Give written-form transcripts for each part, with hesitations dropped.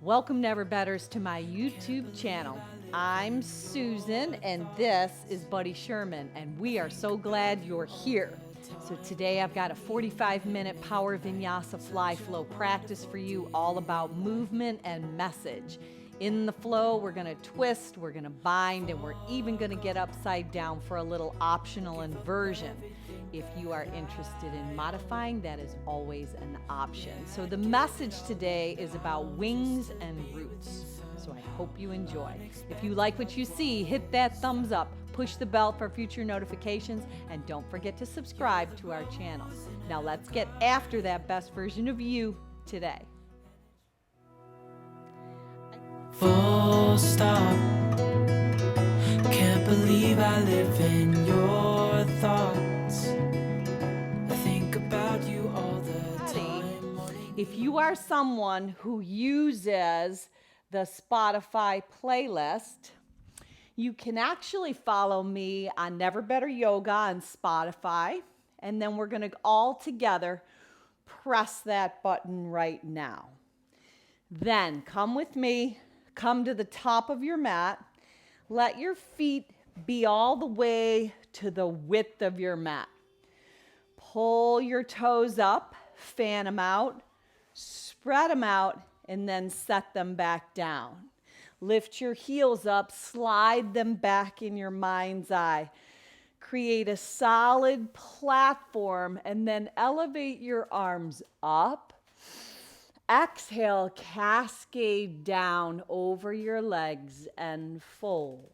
Welcome, Never Betters, to my YouTube channel. I'm Susan, and this is Buddy Sherman, and we are so glad you're here. So today I've got a 45-minute power Vinyasa fly flow practice for you, all about movement and message. In the flow, we're going to twist, we're going to bind, and we're even going to get upside down for a little optional inversion. If you are interested in modifying, that is always an option. So the message today is about wings and roots. So I hope you enjoy. If you like what you see, hit that thumbs up, push the bell for future notifications, and don't forget to subscribe to our channel. Now let's get after that best version of you today. Full stop. Can't believe I live in your thoughts. I think about you all the time. If you are someone who uses the Spotify playlist, you can actually follow me on Never Better Yoga on Spotify, and then we're going to all together press that button right now. Then come with me, come to the top of your mat, let your feet be all the way to the width of your mat. Pull your toes up, fan them out, spread them out, and then set them back down. Lift your heels up, slide them back in your mind's eye. Create a solid platform, and then elevate your arms up. Exhale, cascade down over your legs and fold.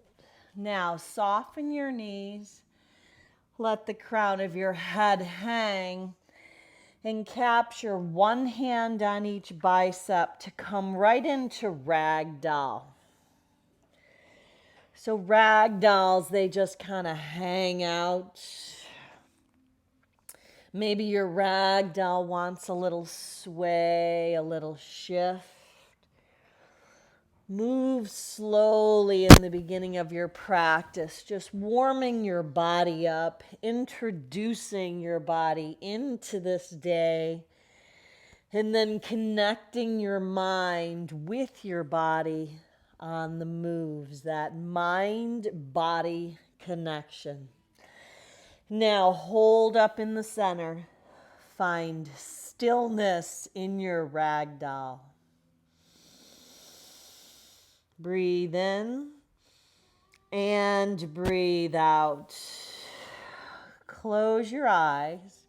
Now soften your knees. Let the crown of your head hang and capture one hand on each bicep to come right into ragdoll. So ragdolls, they just kind of hang out. Maybe your ragdoll wants a little sway, a little shift. Move slowly in the beginning of your practice, just warming your body up, introducing your body into this day, and then connecting your mind with your body on the moves, that mind-body connection. Now hold up in the center. Find stillness in your ragdoll. Breathe in and breathe out. Close your eyes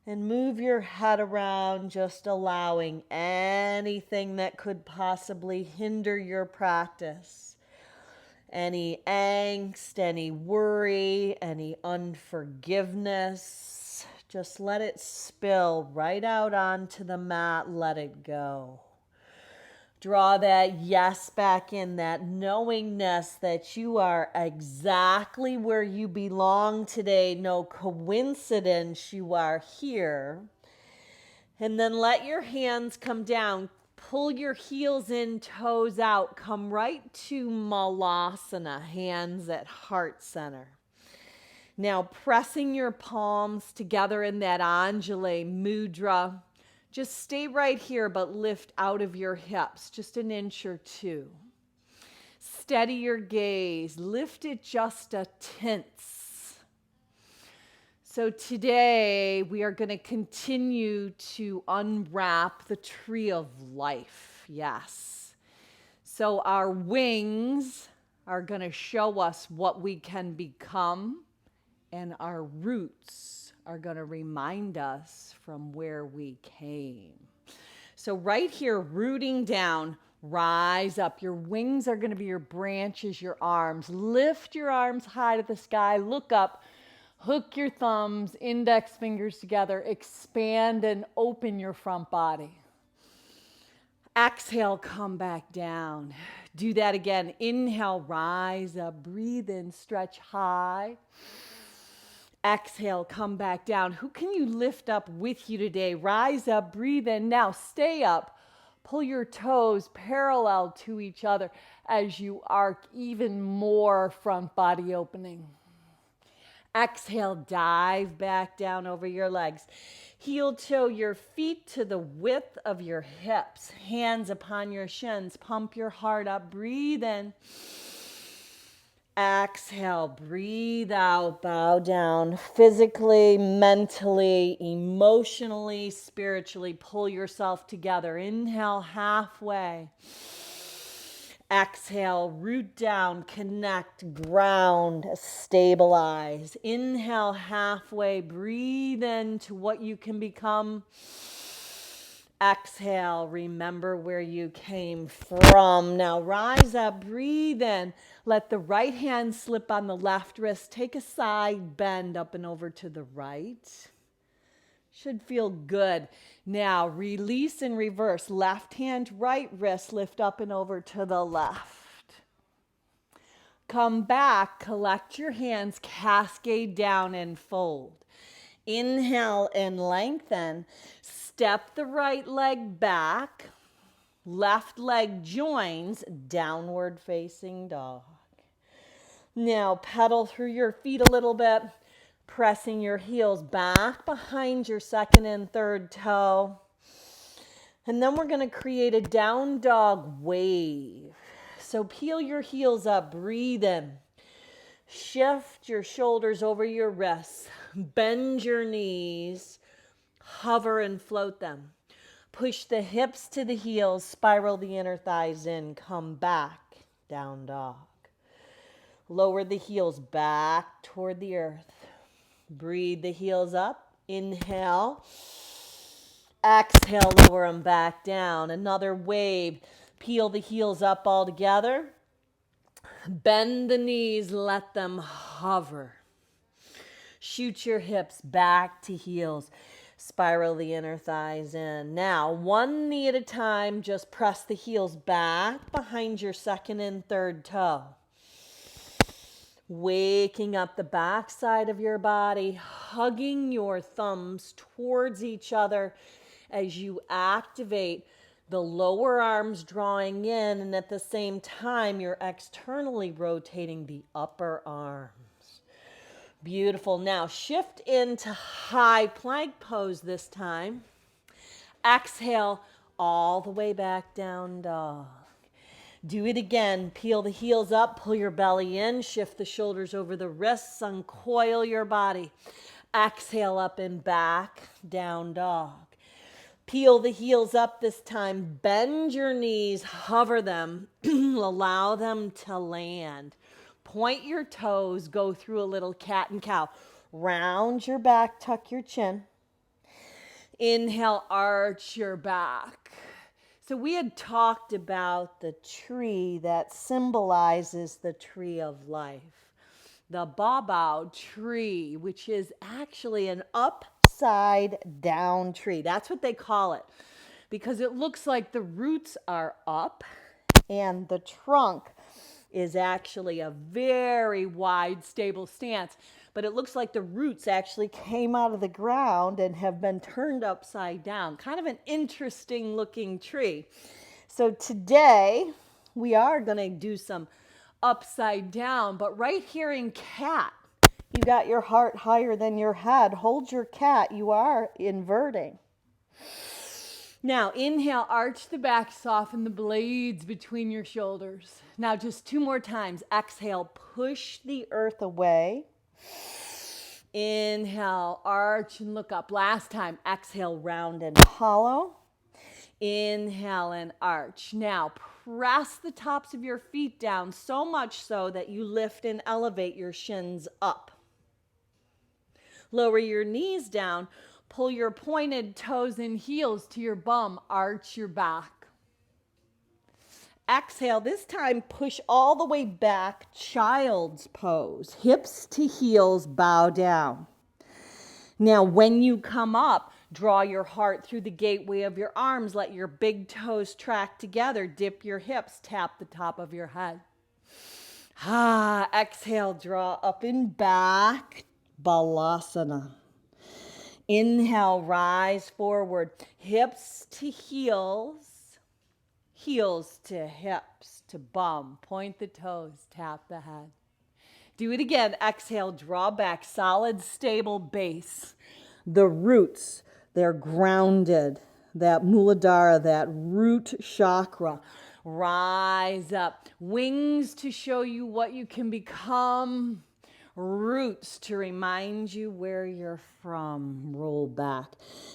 and move your head around, just allowing anything that could possibly hinder your practice. Any angst, any worry, any unforgiveness, just let it spill right out onto the mat. Let it go. Draw that yes back in, that knowingness that you are exactly where you belong today. No coincidence you are here. And then let your hands come down. Pull your heels in, toes out. Come right to Malasana, hands at heart center. Now pressing your palms together in that Anjali Mudra. Just stay right here, but lift out of your hips, just an inch or two. Steady your gaze. Lift it just a tense. So today we are going to continue to unwrap the tree of life. Yes. So our wings are going to show us what we can become, and our roots are going to remind us from where we came. So right here, rooting down, rise up. Your wings are going to be your branches, your arms. Lift your arms high to the sky. Look up. Hook your thumbs, index fingers together. Expand and open your front body. Exhale, come back down. Do that again. Inhale, rise up. Breathe in, stretch high. Exhale, come back down. Who can you lift up with you today? Rise up, breathe in. Now stay up. Pull your toes parallel to each other as you arc even more front body opening. Exhale, dive back down over your legs. Heel toe your feet to the width of your hips. Hands upon your shins. Pump your heart up. Breathe in. Exhale, breathe out, bow down. Physically, mentally, emotionally, spiritually, pull yourself together. Inhale, halfway. Exhale, root down, connect, ground, stabilize. Inhale, halfway. Breathe into what you can become. Exhale, remember where you came from. Now rise up, breathe in. Let the right hand slip on the left wrist. Take a side bend up and over to the right. Should feel good. Now release and reverse. Left hand, right wrist, lift up and over to the left. Come back, collect your hands, cascade down and fold. Inhale and lengthen. Step the right leg back. Left leg joins, downward facing dog. Now pedal through your feet a little bit, pressing your heels back behind your second and third toe. And then we're going to create a down dog wave. So peel your heels up, breathe in. Shift your shoulders over your wrists. Bend your knees. Hover and float them. Push the hips to the heels. Spiral the inner thighs in. Come back. Down dog. Lower the heels back toward the earth. Breathe the heels up. Inhale. Exhale, lower them back down. Another wave. Peel the heels up all together. Bend the knees, let them hover. Shoot your hips back to heels. Spiral the inner thighs in. Now, one knee at a time, just press the heels back behind your second and third toe. Waking up the back side of your body, hugging your thumbs towards each other as you activate the lower arms drawing in, and at the same time, you're externally rotating the upper arms. Beautiful. Now shift into high plank pose this time. Exhale all the way back down dog. Do it again. Peel the heels up, pull your belly in, shift the shoulders over the wrists, uncoil your body. Exhale up and back, down dog. Peel the heels up this time, bend your knees, hover them, allow them to land. Point your toes, go through a little cat and cow. Round your back, tuck your chin. Inhale, arch your back. So we had talked about the tree that symbolizes the tree of life. The babao tree, which is actually an upside down tree. That's what they call it because it looks like the roots are up and the trunk is actually a very wide, stable stance. But it looks like the roots actually came out of the ground and have been turned upside down. Kind of an interesting looking tree. So today we are going to do some upside down, but right here in cat, you got your heart higher than your head. Hold your cat. You are inverting. Now, inhale, arch the back, soften the blades between your shoulders. Now, just two more times. Exhale, push the earth away. Inhale, arch and look up. Last time, exhale, round and hollow. Inhale and arch. Now, press the tops of your feet down so much so that you lift and elevate your shins up. Lower your knees down. Pull your pointed toes and heels to your bum. Arch your back. Exhale. This time, push all the way back. Child's pose. Hips to heels, bow down. Now, when you come up, draw your heart through the gateway of your arms. Let your big toes track together. Dip your hips. Tap the top of your head. Exhale. Draw up and back. Balasana. Inhale, rise forward, hips to heels, heels to hips to bum. Point the toes, tap the head. Do it again. Exhale, draw back, solid, stable base. The roots, they're grounded. That Muladhara, that root chakra. Rise up. Wings to show you what you can become. Roots to remind you where you're from. Roll back.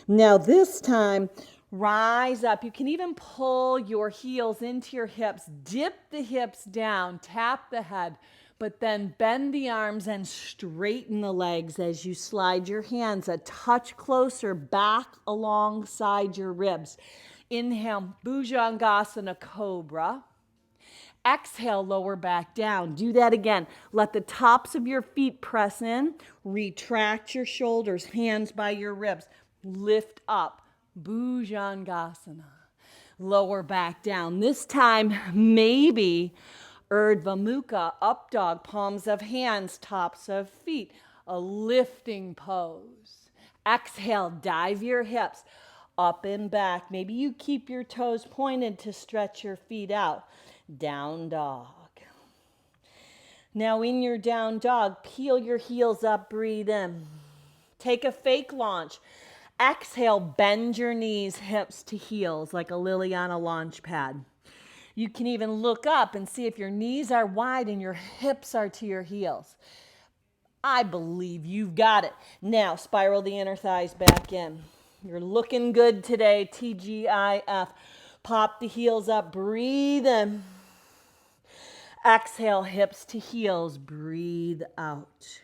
Now this time, rise up. You can even pull your heels into your hips. Dip the hips down. Tap the head. But then bend the arms and straighten the legs as you slide your hands a touch closer back alongside your ribs. Inhale, Bhujangasana Cobra. Exhale, lower back down. Do that again. Let the tops of your feet press in. Retract your shoulders, hands by your ribs. Lift up, Bhujangasana. Lower back down. This time, maybe Urdhva Mukha, up dog, palms of hands, tops of feet. A lifting pose. Exhale, dive your hips up and back. Maybe you keep your toes pointed to stretch your feet out. Down dog. Now in your down dog, peel your heels up, breathe in. Take a fake launch. Exhale, bend your knees, hips to heels like a lily on a launch pad. You can even look up and see if your knees are wide and your hips are to your heels. I believe you've got it. Now spiral the inner thighs back in. You're looking good today, TGIF. Pop the heels up, breathe in. Exhale, hips to heels, breathe out.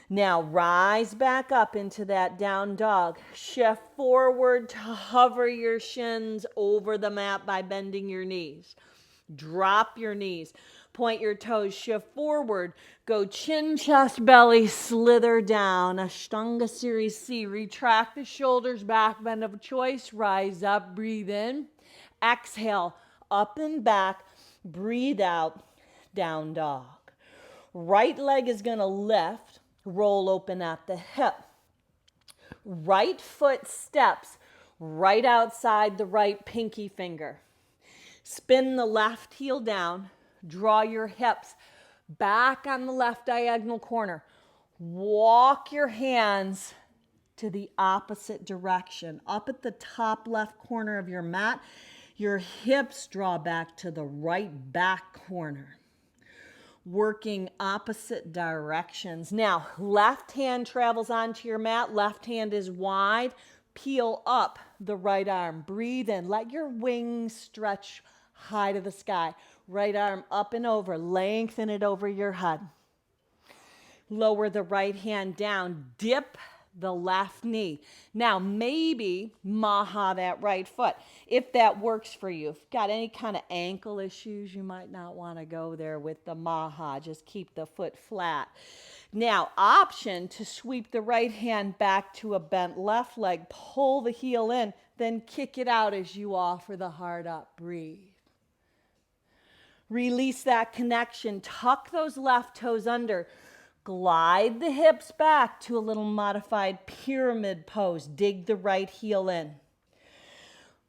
Now rise back up into that down dog. Shift forward to hover your shins over the mat by bending your knees. Drop your knees. Point your toes, shift forward. Go chin, chest, belly, slither down. Ashtanga Series C. Retract the shoulders, back bend of choice. Rise up, breathe in. Exhale, up and back. Breathe out, down dog. Right leg is going to lift, roll open at the hip. Right foot steps right outside the right pinky finger. Spin the left heel down, draw your hips back on the left diagonal corner. Walk your hands to the opposite direction. Up at the top left corner of your mat, your hips draw back to the right back corner. Working opposite directions. Now, left hand travels onto your mat. Left hand is wide. Peel up the right arm. Breathe in. Let your wings stretch high to the sky. Right arm up and over. Lengthen it over your head. Lower the right hand down. Dip the left knee. Now, maybe maha that right foot. If that works for you, if you've got any kind of ankle issues, you might not want to go there with the maha. Just keep the foot flat. Now, option to sweep the right hand back to a bent left leg. Pull the heel in, then kick it out as you offer the heart up. Breathe. Release that connection. Tuck those left toes under. Glide the hips back to a little modified pyramid pose. Dig the right heel in.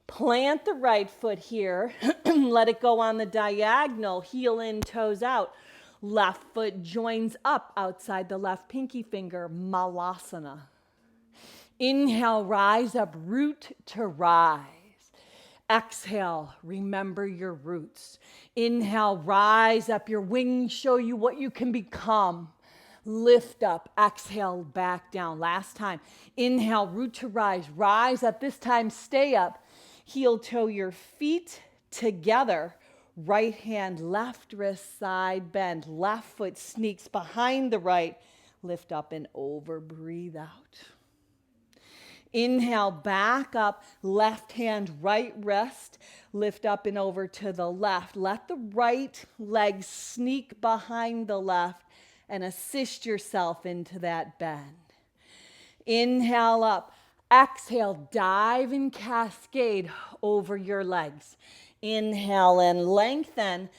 Plant the right foot here. Let it go on the diagonal. Heel in, toes out. Left foot joins up outside the left pinky finger. Malasana. Inhale, rise up, root to rise. Exhale, remember your roots. Inhale, rise up. Your wings show you what you can become. Lift up, exhale, back down. Last time. Inhale, root to rise. Rise up. This time, stay up. Heel toe your feet together. Right hand, left wrist, side bend. Left foot sneaks behind the right. Lift up and over. Breathe out. Inhale, back up. Left hand, right wrist. Lift up and over to the left. Let the right leg sneak behind the left and assist yourself into that bend. Inhale up. Exhale, dive and cascade over your legs. Inhale and lengthen.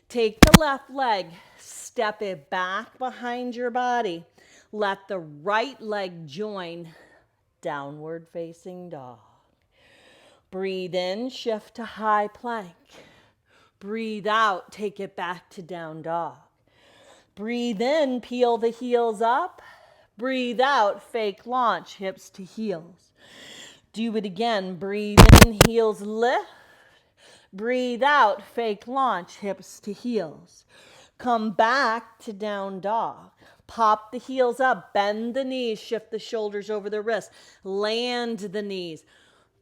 Take the left leg, step it back behind your body. Let the right leg join downward facing dog. Breathe in, shift to high plank. Breathe out, take it back to down dog. Breathe in, peel the heels up. Breathe out, fake launch, hips to heels. Do it again. Breathe in, heels lift. Breathe out, fake launch, hips to heels. Come back to down dog. Pop the heels up, bend the knees, shift the shoulders over the wrists. Land the knees.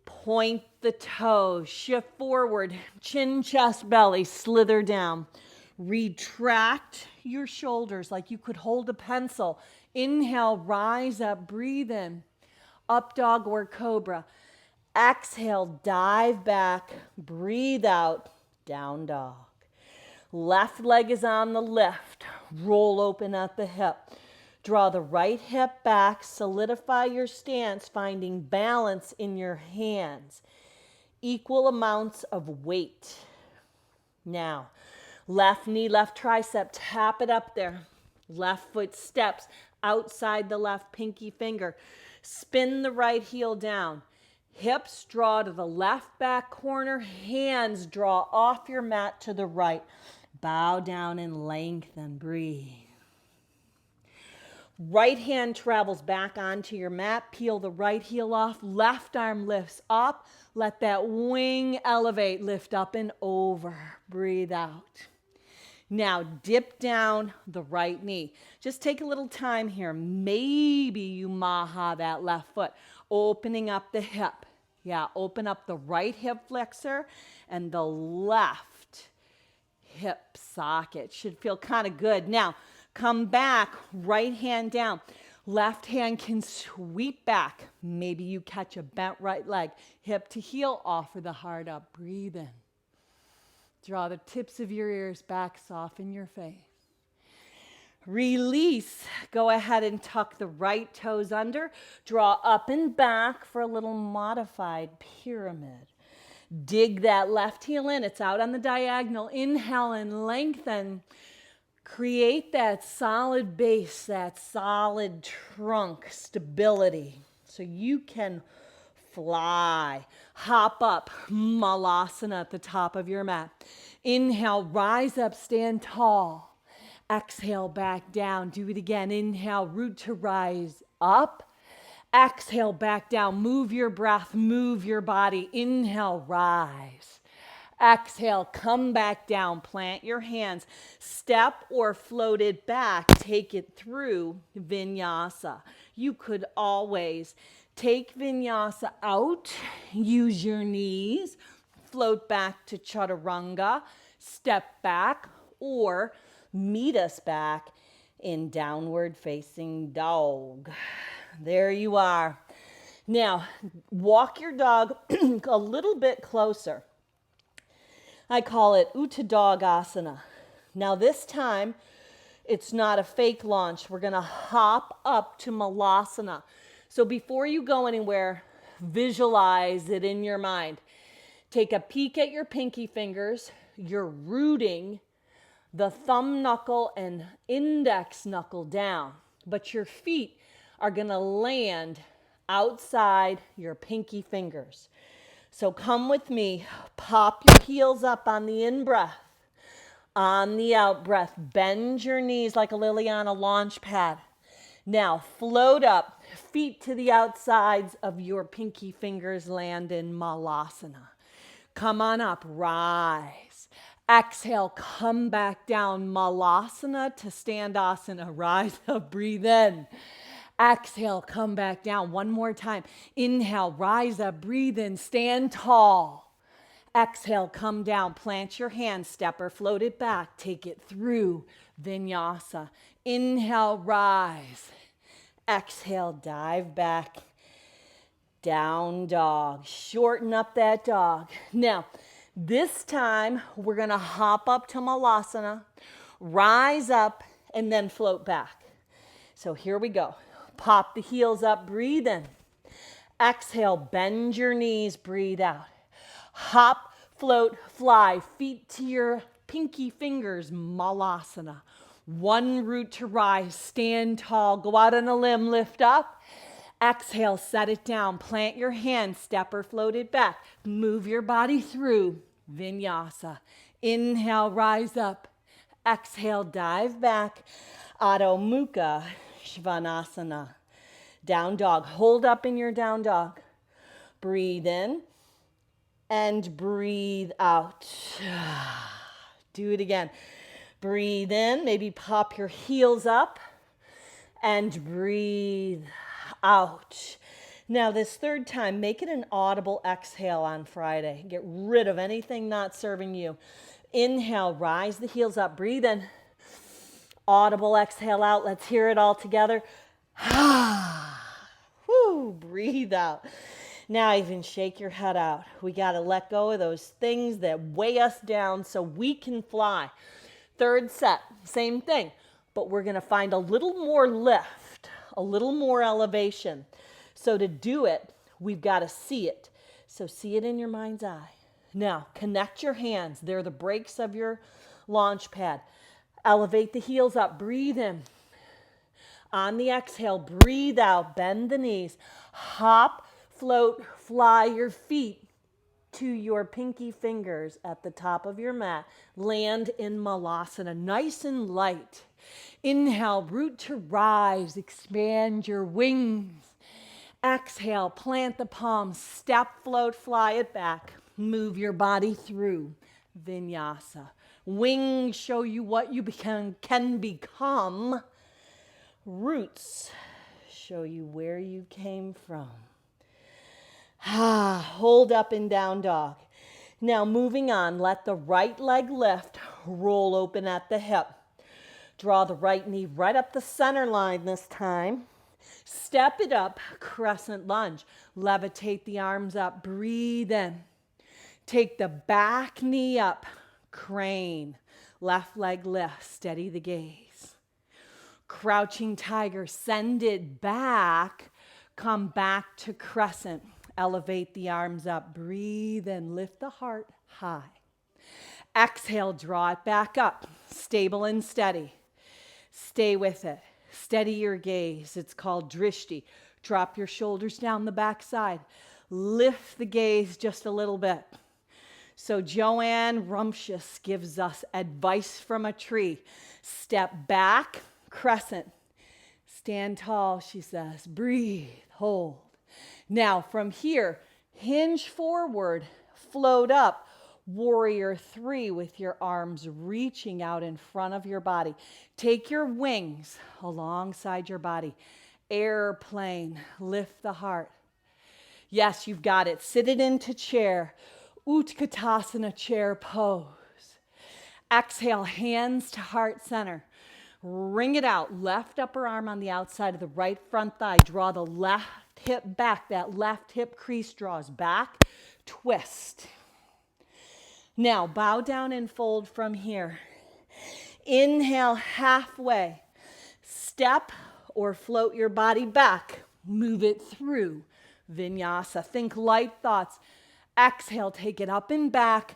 Point the toes, shift forward, chin, chest, belly, slither down. Retract your shoulders like you could hold a pencil. Inhale, rise up, breathe in. Up dog or cobra. Exhale, dive back, breathe out, down dog. Left leg is on the lift. Roll open at the hip. Draw the right hip back, solidify your stance, finding balance in your hands. Equal amounts of weight. Now, left knee, left tricep, tap it up there. Left foot steps outside the left pinky finger. Spin the right heel down. Hips draw to the left back corner. Hands draw off your mat to the right. Bow down and lengthen. Breathe. Right hand travels back onto your mat. Peel the right heel off. Left arm lifts up. Let that wing elevate. Lift up and over. Breathe out. Now dip down the right knee. Just take a little time here. Maybe you maha that left foot. Opening up the hip. Yeah, open up the right hip flexor and the left hip socket. Should feel kind of good. Now, come back, right hand down. Left hand can sweep back. Maybe you catch a bent right leg. Hip to heel, offer the heart up. Breathe in. Draw the tips of your ears back, soften your face. Release. Go ahead and tuck the right toes under. Draw up and back for a little modified pyramid. Dig that left heel in. It's out on the diagonal. Inhale and lengthen. Create that solid base, that solid trunk stability so you can fly. Hop up, malasana at the top of your mat. Inhale, rise up, stand tall. Exhale, back down. Do it again. Inhale, root to rise up. Exhale, back down. Move your breath, move your body. Inhale, rise. Exhale, come back down. Plant your hands. Step or float it back. Take it through Vinyasa. You could always take Vinyasa out. Use your knees. Float back to Chaturanga. Step back or meet us back in downward facing dog. There you are. Now, walk your dog a little bit closer. I call it Uttanasana. Now this time, it's not a fake launch. We're going to hop up to Malasana. So before you go anywhere, visualize it in your mind. Take a peek at your pinky fingers. You're rooting the thumb knuckle and index knuckle down, but your feet are going to land outside your pinky fingers. So come with me. Pop your heels up on the in-breath. On the out-breath, bend your knees like a lily on a launch pad. Now float up, feet to the outsides of your pinky fingers, land in Malasana. Come on up, rise. Exhale, come back down, Malasana to Standasana. Rise up, breathe in. Exhale, come back down. One more time. Inhale, rise up, breathe in, stand tall. Exhale, come down, plant your hands, step or float it back. Take it through Vinyasa. Inhale, rise. Exhale, dive back. Down dog. Shorten up that dog. Now, this time, we're going to hop up to Malasana, rise up, and then float back. So here we go. Pop the heels up, breathe in. Exhale, bend your knees, breathe out. Hop, float, fly, feet to your pinky fingers, Malasana. One root to rise, stand tall, go out on a limb, lift up. Exhale, set it down, plant your hands, step or float it back. Move your body through Vinyasa. Inhale, rise up. Exhale, dive back. Adho Mukha Svanasana. Down dog. Hold up in your down dog. Breathe in and breathe out. Do it again. Breathe in. Maybe pop your heels up and breathe out. Now, this third time, make it an audible exhale on Friday. Get rid of anything not serving you. Inhale, rise the heels up. Breathe in. Audible exhale out. Let's hear it all together. Woo, breathe out. Now even shake your head out. We got to let go of those things that weigh us down so we can fly. Third set, same thing, but we're going to find a little more lift, a little more elevation. So to do it, we've got to see it. So see it in your mind's eye. Now, connect your hands. They're the brakes of your launch pad. Elevate the heels up. Breathe in. On the exhale, breathe out. Bend the knees. Hop, float, fly your feet to your pinky fingers at the top of your mat. Land in Malasana, nice and light. Inhale, root to rise. Expand your wings. Exhale, plant the palms. Step, float, fly it back. Move your body through Vinyasa. Wings show you what you can become. Roots show you where you came from. Hold up in down dog. Now moving on, let the right leg lift, roll open at the hip. Draw the right knee right up the center line this time. Step it up, crescent lunge. Levitate the arms up, breathe in. Take the back knee up, crane. Left leg lift, steady the gaze. Crouching tiger, send it back. Come back to crescent. Elevate the arms up. Breathe and lift the heart high. Exhale, draw it back up. Stable and steady. Stay with it. Steady your gaze. It's called drishti. Drop your shoulders down the back side. Lift the gaze just a little bit. So Joanne Rumptious gives us advice from a tree. Step back, crescent. Stand tall, she says. Breathe, hold. Now from here, hinge forward, float up. Warrior 3 with your arms reaching out in front of your body. Take your wings alongside your body. Airplane, lift the heart. Yes, you've got it. Sit it into chair. Utkatasana chair pose. Exhale, hands to heart center. Ring it out. Left upper arm on the outside of the right front thigh. Draw the left hip back. That left hip crease draws back. Twist. Now bow down and fold from here. Inhale halfway. Step or float your body back. Move it through Vinyasa. Think light thoughts. Exhale, take it up and back.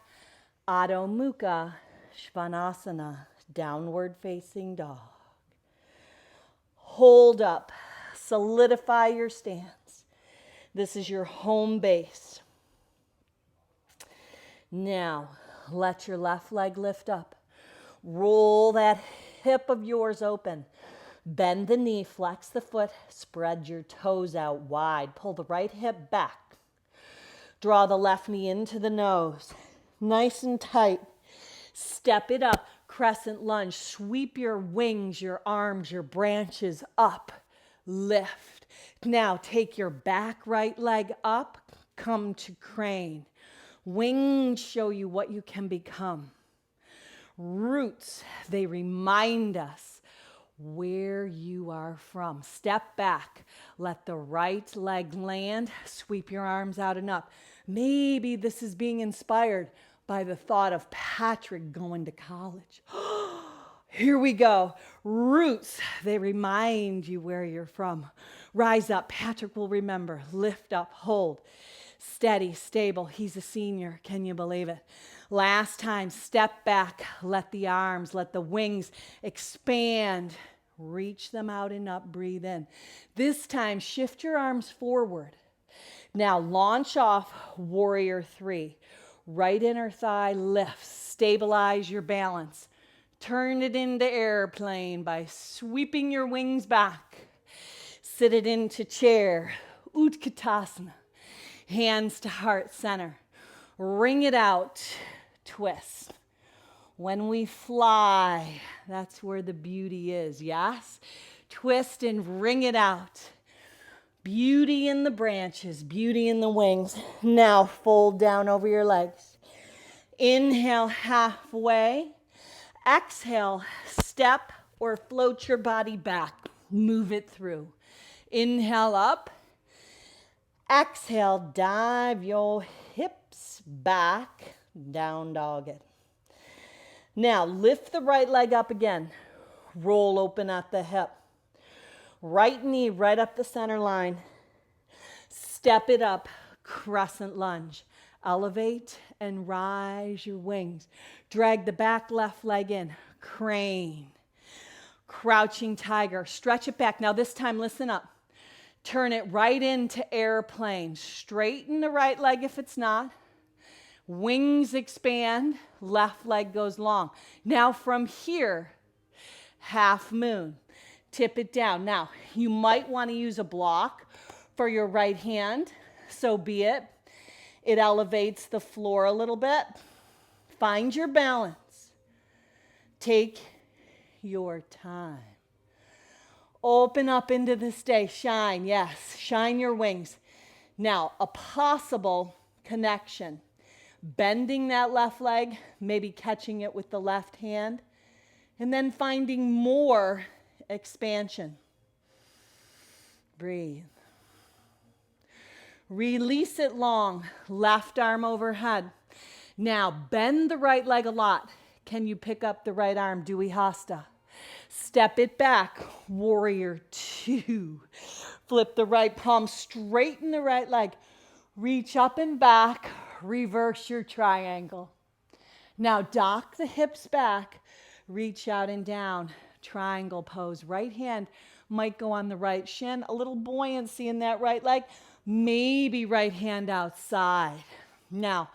Adho Mukha Svanasana, downward facing dog. Hold up. Solidify your stance. This is your home base. Now, let your left leg lift up. Roll that hip of yours open. Bend the knee, flex the foot, spread your toes out wide. Pull the right hip back. Draw the left knee into the nose. Nice and tight. Step it up, crescent lunge. Sweep your wings, your arms, your branches up. Lift. Now take your back right leg up. Come to crane. Wings show you what you can become. Roots, they remind us where you are from. Step back. Let the right leg land. Sweep your arms out and up. Maybe this is being inspired by the thought of Patrick going to college. Here we go. Roots, they remind you where you're from. Rise up. Patrick will remember. Lift up. Hold. Steady, stable. He's a senior. Can you believe it? Last time, step back. Let the arms, let the wings expand. Reach them out and up. Breathe in. This time, shift your arms forward. Now, launch off Warrior 3. Right inner thigh lifts. Stabilize your balance. Turn it into airplane by sweeping your wings back. Sit it into chair, Utkatasana. Hands to heart center. Ring it out, twist. When we fly, that's where the beauty is, yes? Twist and ring it out. Beauty in the branches, beauty in the wings. Now fold down over your legs. Inhale halfway. Exhale, step or float your body back. Move it through. Inhale up. Exhale, dive your hips back, down dog it. Now lift the right leg up again. Roll open at the hip. Right knee right up the center line. Step it up, crescent lunge. Elevate and rise your wings. Drag the back left leg in, crane. Crouching tiger, stretch it back. Now this time, listen up. Turn it right into airplane. Straighten the right leg if it's not. Wings expand, left leg goes long. Now from here, half moon. Tip it down. Now, you might want to use a block for your right hand. So be it. It elevates the floor a little bit. Find your balance. Take your time. Open up into this day. Shine, yes. Shine your wings. Now, a possible connection. Bending that left leg, maybe catching it with the left hand, and then finding more expansion. Breathe. Release it long, left arm overhead. Now bend the right leg a lot. Can you pick up the right arm? Dui Hasta. Step it back, warrior two. Flip the right palm, straighten the right leg. Reach up and back, reverse your triangle. Now dock the hips back, reach out and down. Triangle pose. Right hand might go on the right shin. A little buoyancy in that right leg. Maybe right hand outside. Now,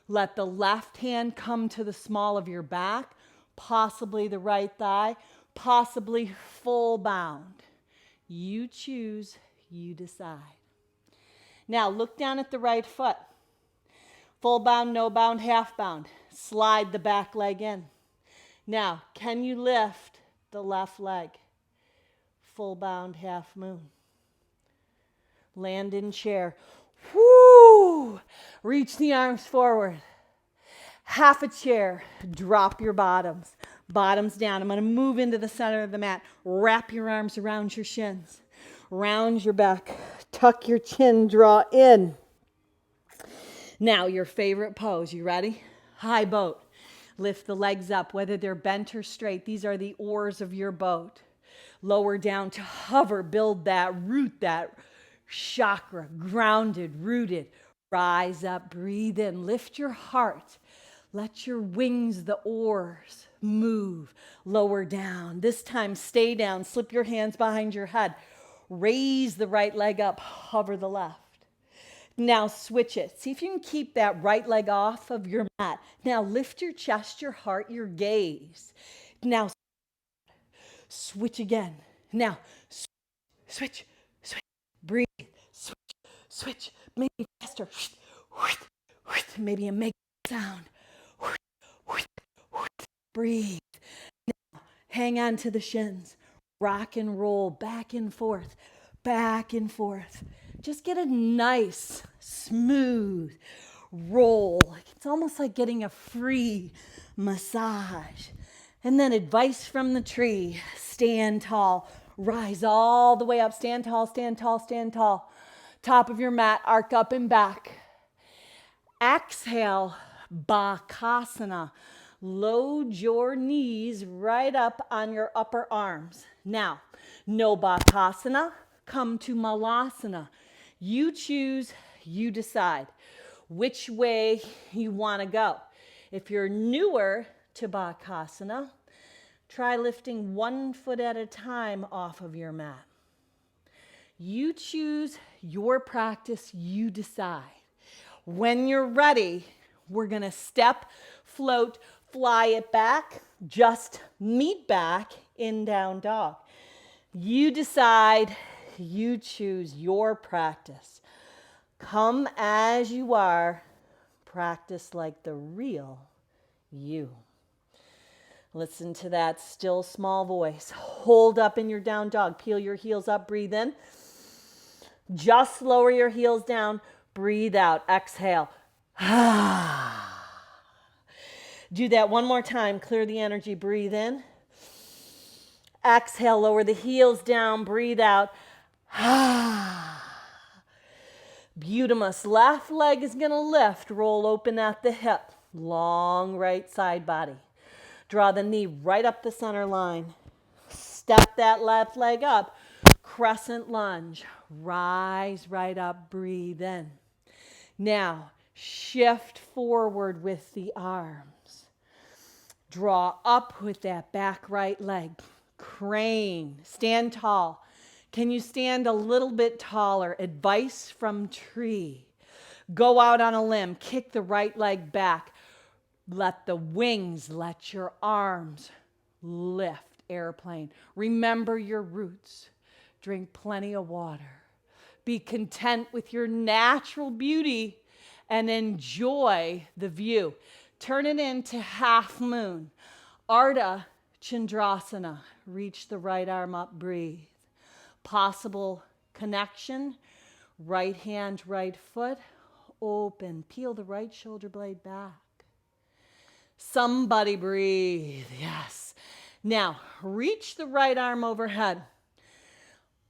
let the left hand come to the small of your back. Possibly the right thigh. Possibly full bound. You choose, you decide. Now, look down at the right foot. Full bound, no bound, half bound. Slide the back leg in. Now, can you lift the left leg? Full bound, half moon. Land in chair. Whoo! Reach the arms forward. Half a chair. Drop your bottoms. Bottoms down. I'm going to move into the center of the mat. Wrap your arms around your shins. Round your back. Tuck your chin. Draw in. Now, your favorite pose. You ready? High boat. Lift the legs up, whether they're bent or straight. These are the oars of your boat. Lower down to hover. Build that root, that chakra. Grounded, rooted. Rise up, breathe in. Lift your heart. Let your wings, the oars, move. Lower down. This time, stay down. Slip your hands behind your head. Raise the right leg up. Hover the left. Now switch it. See if you can keep that right leg off of your mat. Now lift your chest, your heart, your gaze. Now switch again. Now switch. Breathe. Switch. Maybe faster. Maybe a make sound. Breathe. Now hang on to the shins. Rock and roll back and forth. Just get a nice, smooth roll. It's almost like getting a free massage. And then advice from the tree. Stand tall. Rise all the way up. Stand tall. Top of your mat, arc up and back. Exhale, Bakasana. Load your knees right up on your upper arms. Now, no Bakasana. Come to Malasana. You choose, you decide which way you want to go. If you're newer to Bakasana, try lifting 1 foot at a time off of your mat. You choose your practice, you decide. When you're ready, we're going to step, float, fly it back, just meet back in down dog. You decide, you choose your practice. Come as you are, practice like the real you. Listen to that still small voice. Hold up in your down dog. Peel your heels up, breathe in. Just lower your heels down, breathe out, exhale. Do that one more time, clear the energy, breathe in. Exhale, lower the heels down, breathe out. Beautimous. Left leg is going to lift, roll open at the hip. Long right side body. Draw the knee right up the center line. Step that left leg up. Crescent lunge. Rise right up, breathe in. Now, shift forward with the arms. Draw up with that back right leg. Crane. Stand tall. Can you stand a little bit taller? Advice from tree. Go out on a limb. Kick the right leg back. Let the wings, let your arms lift. Airplane. Remember your roots. Drink plenty of water. Be content with your natural beauty and enjoy the view. Turn it into half moon. Ardha Chandrasana. Reach the right arm up, breathe. Possible connection. Right hand, right foot. Open. Peel the right shoulder blade back. Somebody breathe. Yes. Now, reach the right arm overhead.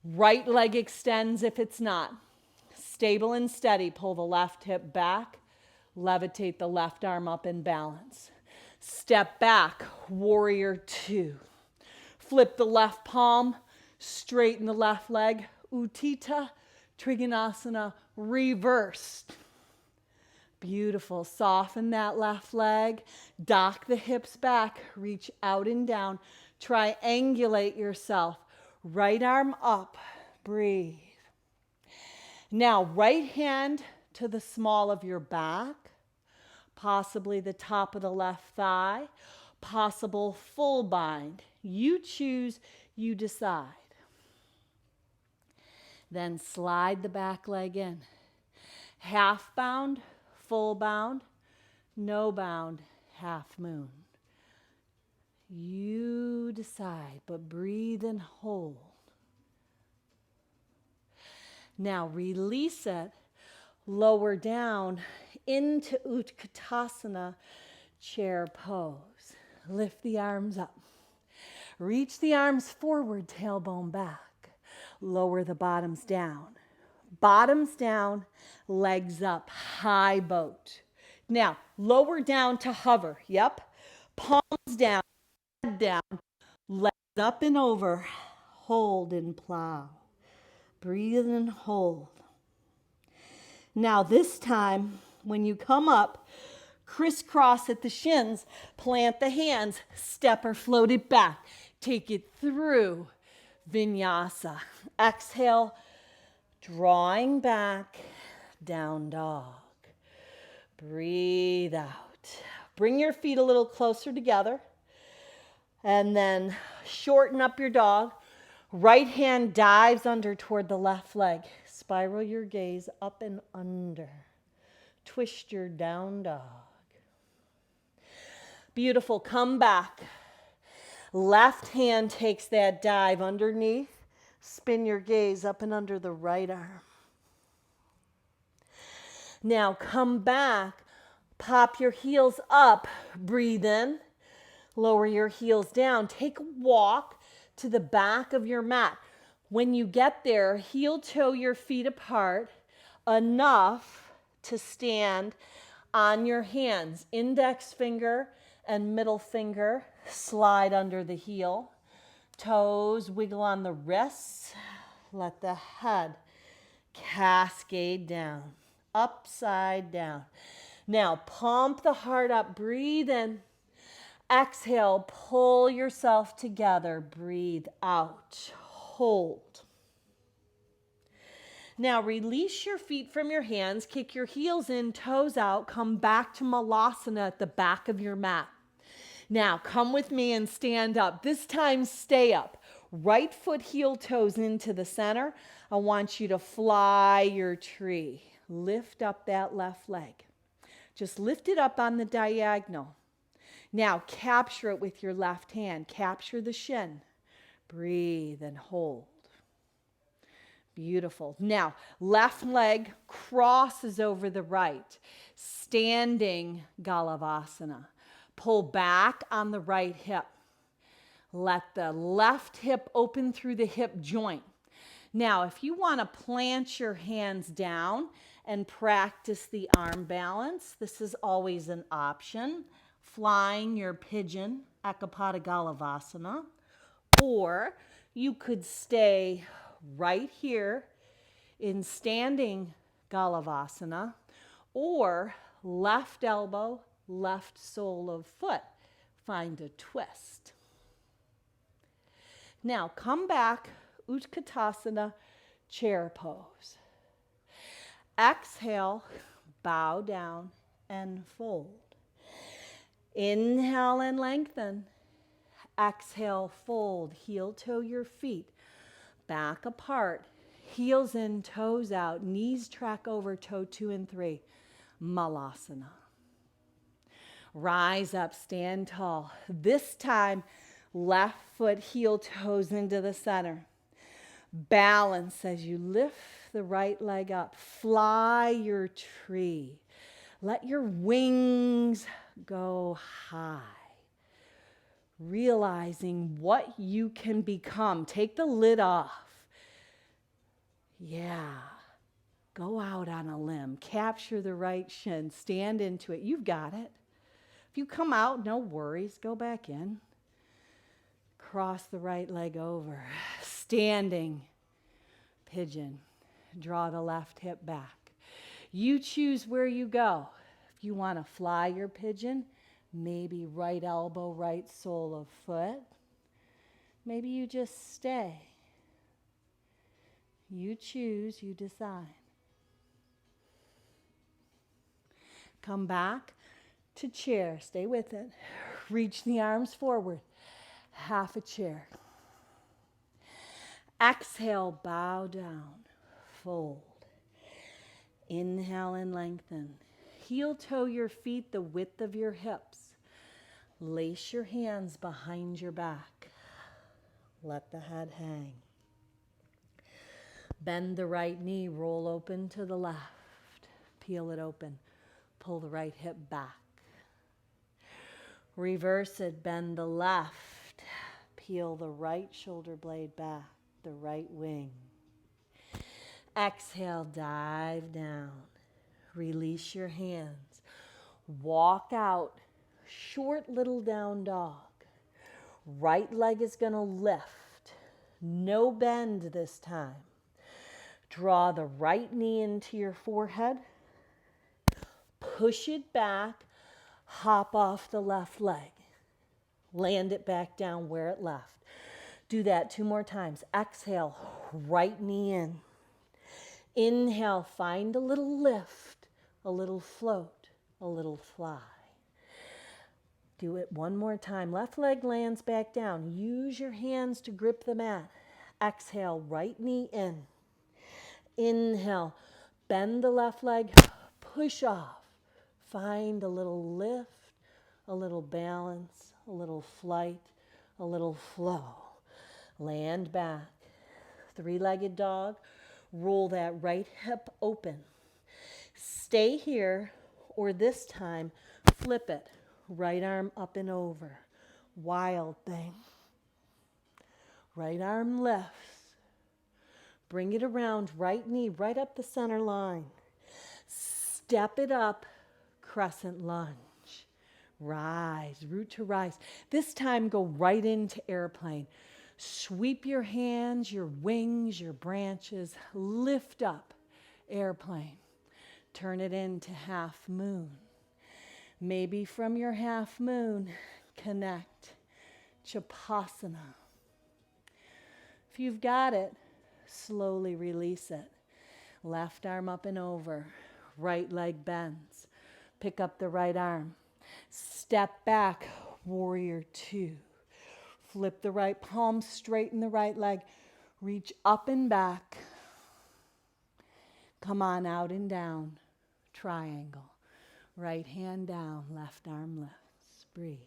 Right leg extends if it's not. Stable and steady. Pull the left hip back. Levitate the left arm up in balance. Step back, warrior two. Flip the left palm, straighten the left leg. Utthita Trikonasana, reversed. Beautiful. Soften that left leg. Dock the hips back. Reach out and down. Triangulate yourself. Right arm up. Breathe. Now, right hand to the small of your back. Possibly the top of the left thigh. Possible full bind. You choose, you decide. Then slide the back leg in. Half bound, full bound, no bound, half moon. You decide, but breathe and hold. Now release it, lower down into Utkatasana, chair pose. Lift the arms up. Reach the arms forward, tailbone back. Lower the bottoms down. Bottoms down, legs up, high boat. Now, lower down to hover. Yep. Palms down, head down, legs up and over. Hold and plow. Breathe and hold. Now, this time, when you come up, crisscross at the shins, plant the hands, step or float it back. Take it through Vinyasa. Exhale, drawing back, down dog. Breathe out. Bring your feet a little closer together. And then shorten up your dog. Right hand dives under toward the left leg. Spiral your gaze up and under. Twist your down dog. Beautiful. Come back. Left hand takes that dive underneath. Spin your gaze up and under the right arm. Now come back. Pop your heels up. Breathe in. Lower your heels down. Take a walk to the back of your mat. When you get there, heel toe your feet apart enough to stand on your hands. Index finger and middle finger slide under the heel. Toes wiggle on the wrists. Let the head cascade down, upside down. Now pump the heart up. Breathe in. Exhale, pull yourself together. Breathe out. Hold. Now release your feet from your hands. Kick your heels in, toes out. Come back to Malasana at the back of your mat. Now come with me and stand up. This time stay up. Right foot, heel, toes into the center. I want you to fly your tree. Lift up that left leg. Just lift it up on the diagonal. Now capture it with your left hand. Capture the shin. Breathe and hold. Beautiful. Now, left leg crosses over the right. Standing Galavasana. Pull back on the right hip. Let the left hip open through the hip joint. Now, if you want to plant your hands down and practice the arm balance, this is always an option. Flying your pigeon, Ekapada Galavasana. Or you could stay right here in standing Galavasana, or left elbow, left sole of foot. Find a twist. Now come back, Utkatasana, chair pose. Exhale, bow down and fold. Inhale and lengthen. Exhale, fold, heel toe your feet back apart, heels in, toes out, knees track over toe 2 and 3, Malasana. Rise up, stand tall. This time, left foot, heel, toes into the center. Balance as you lift the right leg up. Fly your tree. Let your wings go high. Realizing what you can become. Take the lid off. Yeah. Go out on a limb. Capture the right shin. Stand into it. You've got it. If you come out, no worries. Go back in. Cross the right leg over. Standing pigeon. Draw the left hip back. You choose where you go. If you want to fly your pigeon, maybe right elbow, right sole of foot. Maybe you just stay. You choose, you decide. Come back to chair. Stay with it. Reach the arms forward. Half a chair. Exhale, bow down. Fold. Inhale and lengthen. Heel toe your feet the width of your hips. Lace your hands behind your back. Let the head hang. Bend the right knee, roll open to the left. Peel it open. Pull the right hip back. Reverse it, bend the left. Peel the right shoulder blade back, the right wing. Exhale, dive down. Release your hands. Walk out, short little down dog. Right leg is going to lift. No bend this time. Draw the right knee into your forehead. Push it back. Hop off the left leg. Land it back down where it left. Do that 2 more times. Exhale, right knee in. Inhale, find a little lift, a little float, a little fly. Do it 1 more time. Left leg lands back down. Use your hands to grip the mat. Exhale, right knee in. Inhale, bend the left leg, push off. Find a little lift, a little balance, a little flight, a little flow. Land back. 3-legged dog. Roll that right hip open. Stay here, or this time, flip it. Right arm up and over. Wild thing. Right arm lifts. Bring it around, right knee right up the center line. Step it up, crescent lunge. Rise, root to rise. This time go right into airplane. Sweep your hands, your wings, your branches. Lift up, airplane. Turn it into half moon. Maybe from your half moon, connect, Chapasana. If you've got it, slowly release it. Left arm up and over. Right leg bends. Pick up the right arm. Step back. Warrior two. Flip the right palm, straighten the right leg. Reach up and back. Come on out and down. Triangle. Right hand down, left arm lifts. Breathe.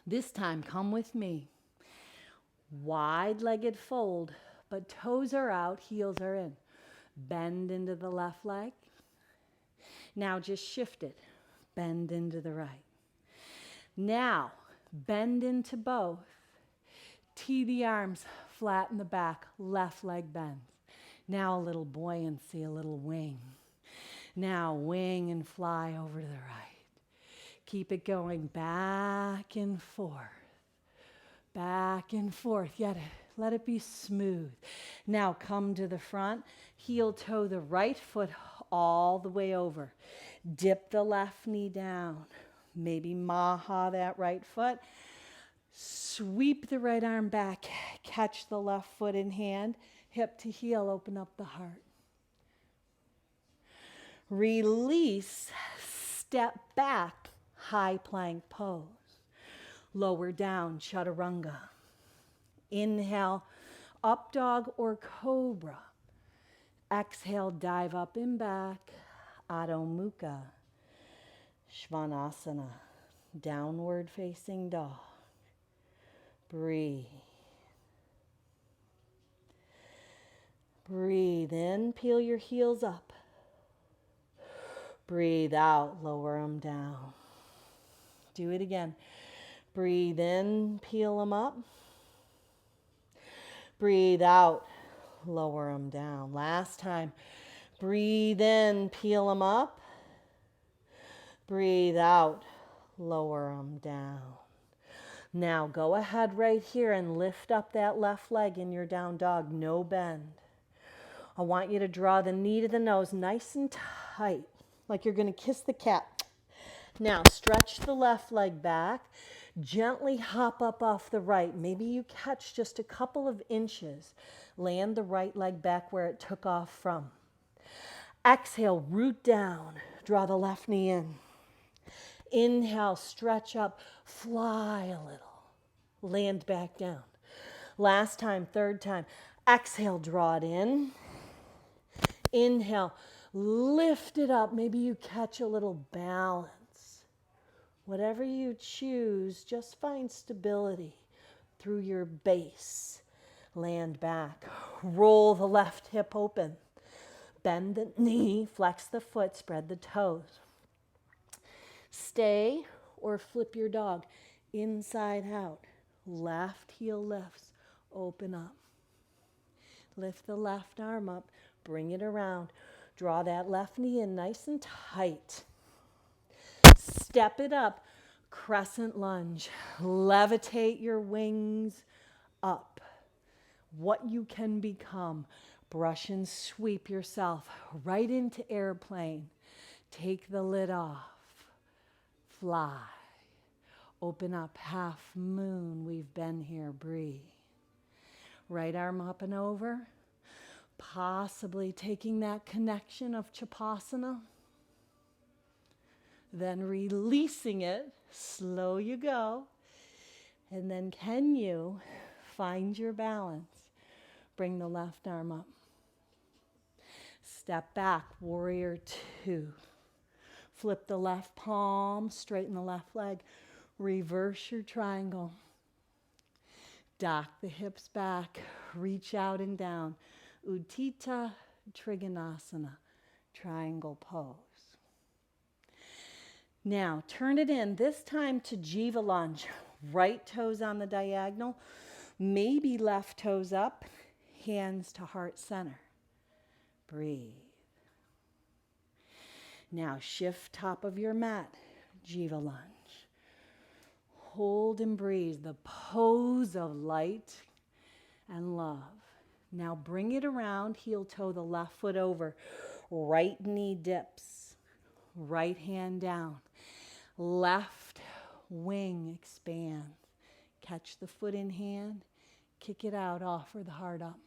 This time, come with me. Wide-legged fold, but toes are out, heels are in. Bend into the left leg. Now just shift it. Bend into the right. Now, bend into both. Tee the arms, flatten the back, left leg bends. Now a little buoyancy, a little wing. Now wing and fly over to the right. Keep it going back and forth. Back and forth. Let it be smooth. Now come to the front. Heel toe the right foot all the way over. Dip the left knee down. Maybe maha that right foot. Sweep the right arm back. Catch the left foot in hand. Hip to heel. Open up the heart. Release. Step back. High plank pose. Lower down, chaturanga. Inhale, up dog or cobra. Exhale, dive up and back. Adho Mukha. Svanasana. Downward facing dog. Breathe. Breathe in, peel your heels up. Breathe out, lower them down. Do it again. Breathe in, peel them up. Breathe out, lower them down. Last time. Breathe in, peel them up. Breathe out, lower them down. Now go ahead right here and lift up that left leg in your down dog. No bend. I want you to draw the knee to the nose nice and tight, like you're going to kiss the cat. Now stretch the left leg back. Gently hop up off the right. Maybe you catch just a couple of inches. Land the right leg back where it took off from. Exhale, root down. Draw the left knee in. Inhale, stretch up, fly a little. Land back down. Last time, third time. Exhale, draw it in. Inhale, lift it up. Maybe you catch a little balance. Whatever you choose, just find stability through your base. Land back. Roll the left hip open. Bend the knee, flex the foot, spread the toes. Stay or flip your dog inside out. Left heel lifts, open up. Lift the left arm up, bring it around. Draw that left knee in nice and tight. Step it up, crescent lunge. Levitate your wings up. What you can become. Brush and sweep yourself right into airplane. Take the lid off. Fly. Open up, half moon. We've been here. Breathe. Right arm up and over. Possibly taking that connection of Chapasana. Then releasing it, slow you go. And then can you find your balance? Bring the left arm up. Step back, warrior two. Flip the left palm, straighten the left leg. Reverse your triangle. Dock the hips back, reach out and down. Utthita Trikonasana, triangle pose. Now, turn it in, this time to Jiva lunge. Right toes on the diagonal, maybe left toes up, hands to heart center. Breathe. Now, shift top of your mat, Jiva lunge. Hold and breathe, the pose of light and love. Now, bring it around, heel toe the left foot over. Right knee dips, right hand down. Left wing expands. Catch the foot in hand, kick it out, offer the heart up.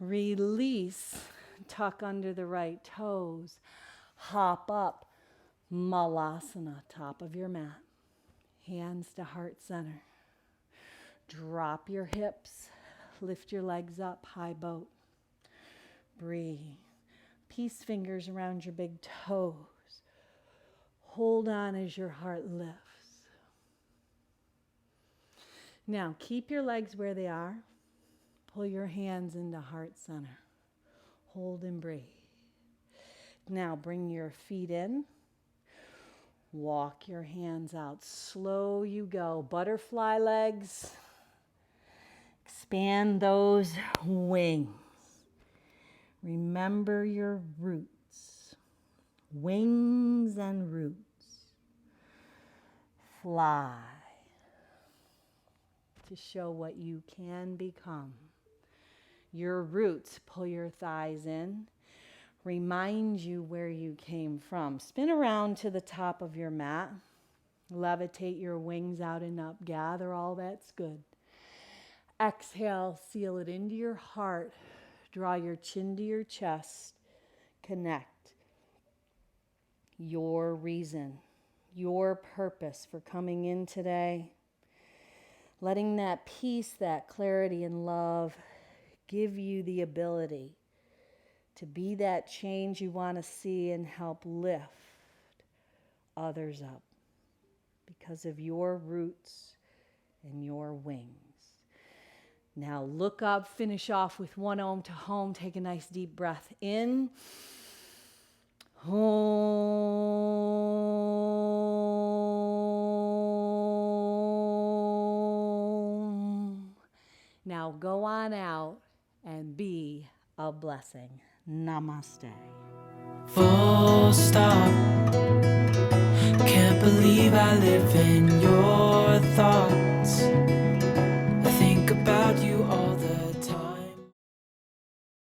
Release, tuck under the right toes. Hop up, malasana, top of your mat. Hands to heart center. Drop your hips, lift your legs up, high boat. Breathe. Peace fingers around your big toes. Hold on as your heart lifts. Now keep your legs where they are. Pull your hands into heart center. Hold and breathe. Now bring your feet in. Walk your hands out. Slow you go. Butterfly legs. Expand those wings. Remember your roots. Wings and roots. Fly to show what you can become. Your roots, pull your thighs in. Remind you where you came from. Spin around to the top of your mat. Levitate your wings out and up. Gather all that's good. Exhale, seal it into your heart. Draw your chin to your chest. Connect. Your reason, your purpose for coming in today. Letting that peace, that clarity and love give you the ability to be that change you want to see and help lift others up because of your roots and your wings. Now look up, finish off with one Om to home. Take a nice deep breath in. Om. Now go on out and be a blessing. Namaste. Full stop. Can't believe I live in your thoughts.